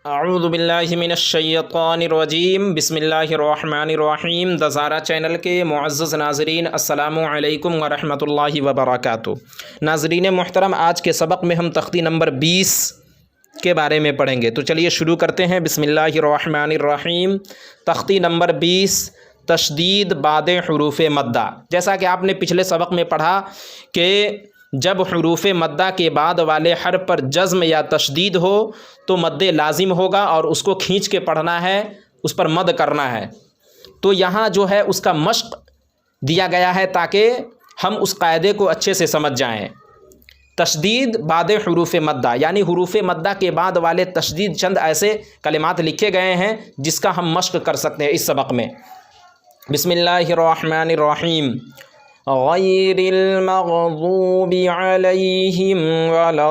اعوذ باللہ من الشیطان الرجیم بسم اللہ الرحمن الرحیم دزارہ چینل کے معزز ناظرین السلام علیکم ورحمۃ اللہ وبرکاتہ۔ ناظرین محترم، آج کے سبق میں ہم تختی نمبر 20 کے بارے میں پڑھیں گے، تو چلیے شروع کرتے ہیں۔ بسم اللہ الرحمن الرحیم۔ تختی نمبر 20، تشدید بعد حروف مدہ۔ جیسا کہ آپ نے پچھلے سبق میں پڑھا کہ جب حروف مدہ کے بعد والے حرف پر جزم یا تشدید ہو تو مد لازم ہوگا اور اس کو کھینچ کے پڑھنا ہے، اس پر مد کرنا ہے۔ تو یہاں جو ہے اس کا مشق دیا گیا ہے تاکہ ہم اس قاعدے کو اچھے سے سمجھ جائیں۔ تشدید بعد حروف مدہ، یعنی حروف مدہ کے بعد والے تشدید، چند ایسے کلمات لکھے گئے ہیں جس کا ہم مشق کر سکتے ہیں اس سبق میں۔ بسم اللہ الرحمن الرحیم۔ غیر المغضوب علیہم ولا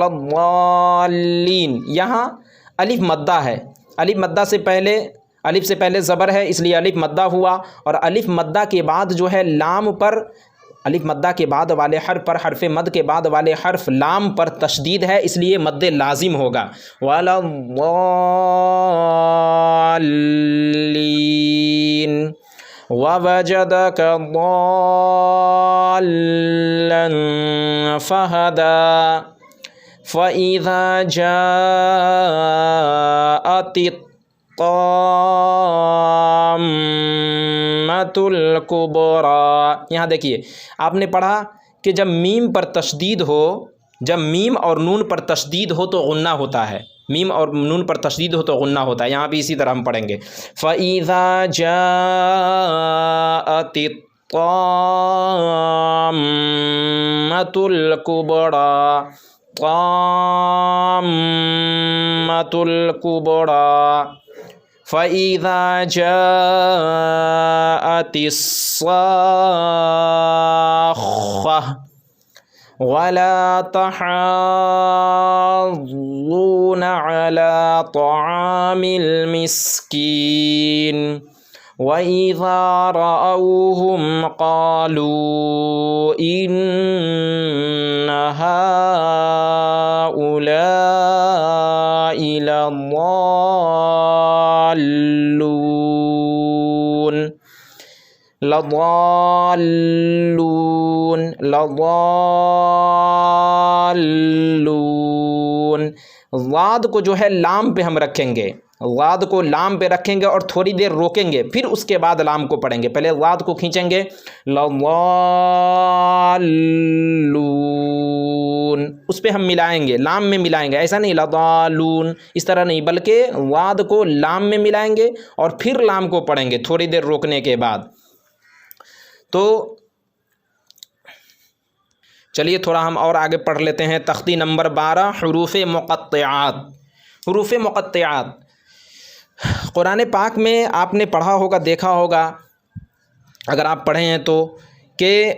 الضالین۔ یہاں الف مدہ ہے، الف مدہ سے پہلے، الف سے پہلے زبر ہے اس لیے الف مدہ ہوا، اور الف مدہ کے بعد جو ہے لام پر، الف مدہ کے بعد والے حرف پر، حرف مد کے بعد والے حرف لام پر تشدید ہے، اس لیے مد لازم ہوگا۔ وَلَا الضَّالِّينَ وَوَجَدَكَ ضَالًّا فَهَدَى فَإِذَا جَاءَتِ الطَّامَّةُ الْكُبْرَى۔ یہاں دیکھیے، آپ نے پڑھا کہ جب میم پر تشدید ہو، جب میم اور نون پر تشدید ہو تو غنہ ہوتا ہے، میم اور نون پر تشدید ہو تو غنہ ہوتا ہے۔ یہاں بھی اسی طرح ہم پڑھیں گے، فَإِذَا جَاءَتِ الطَّامَّةُ الْكُبْرَى، طَامَّةُ الْكُبْرَى فَإِذَا جَاءَتِ الصَّاخَّةُ وَلَا تَحَاضُّونَ عَلَى طَعَامِ الْمِسْكِينِ وَإِذَا رَأَوْهُمْ قَالُوا إِنَّ هَؤُلَاءِ لضالون۔ ضاد کو جو ہے لام پہ ہم رکھیں گے، ضاد کو لام پہ رکھیں گے اور تھوڑی دیر روکیں گے، پھر اس کے بعد لام کو پڑھیں گے۔ پہلے ضاد کو کھینچیں گے، لضالون، اس پہ ہم ملائیں گے، لام میں ملائیں گے، ایسا نہیں لضالون اس طرح نہیں، بلکہ ضاد کو لام میں ملائیں گے اور پھر لام کو پڑھیں گے تھوڑی دیر روکنے کے بعد۔ تو چلیے تھوڑا ہم اور آگے پڑھ لیتے ہیں۔ تختی نمبر 12، حروف مقطعات۔ حروف مقطعات قرآن پاک میں آپ نے پڑھا ہوگا، دیکھا ہوگا، اگر آپ پڑھے ہیں تو، کہ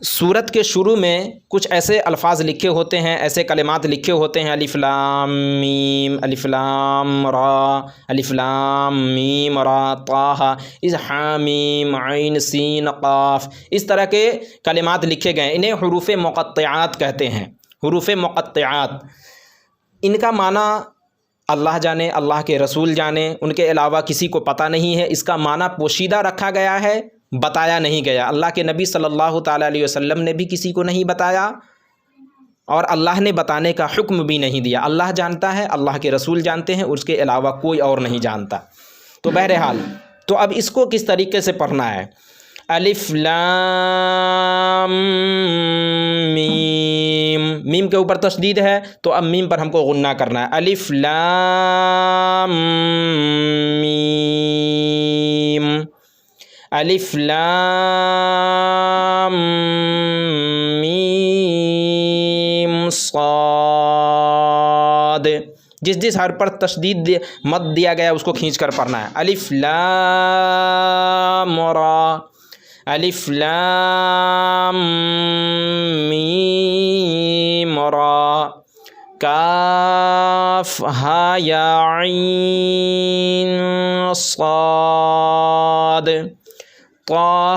سورت کے شروع میں کچھ ایسے الفاظ لکھے ہوتے ہیں، ایسے کلمات لکھے ہوتے ہیں، الف لام میم، الف لام را، الف لام میم را، طٰ، اس حامیم عین سین قاف، اس طرح کے کلمات لکھے گئے ہیں، انہیں حروف مقطعات کہتے ہیں۔ حروف مقطعات، ان کا معنی اللہ جانے، اللہ کے رسول جانے، ان کے علاوہ کسی کو پتہ نہیں ہے۔ اس کا معنی پوشیدہ رکھا گیا ہے، بتایا نہیں گیا۔ اللہ کے نبی صلی اللہ تعالیٰ علیہ وسلم نے بھی کسی کو نہیں بتایا، اور اللہ نے بتانے کا حکم بھی نہیں دیا۔ اللہ جانتا ہے، اللہ کے رسول جانتے ہیں، اس کے علاوہ کوئی اور نہیں جانتا۔ تو بہرحال، تو اب اس کو کس طریقے سے پڑھنا ہے؟ الف لام میم، میم کے اوپر تشدید ہے تو اب میم پر ہم کو غنہ کرنا ہے۔ الف لام میم، الف لام میم صاد۔ جس حرف پر تشدید مد دیا گیا اس کو کھینچ کر پڑھنا ہے۔ الف لام را، الف لام میم را، کاف ہا یا عین صاد، طٰ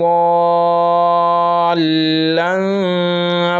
ضالًا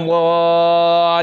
ضالًا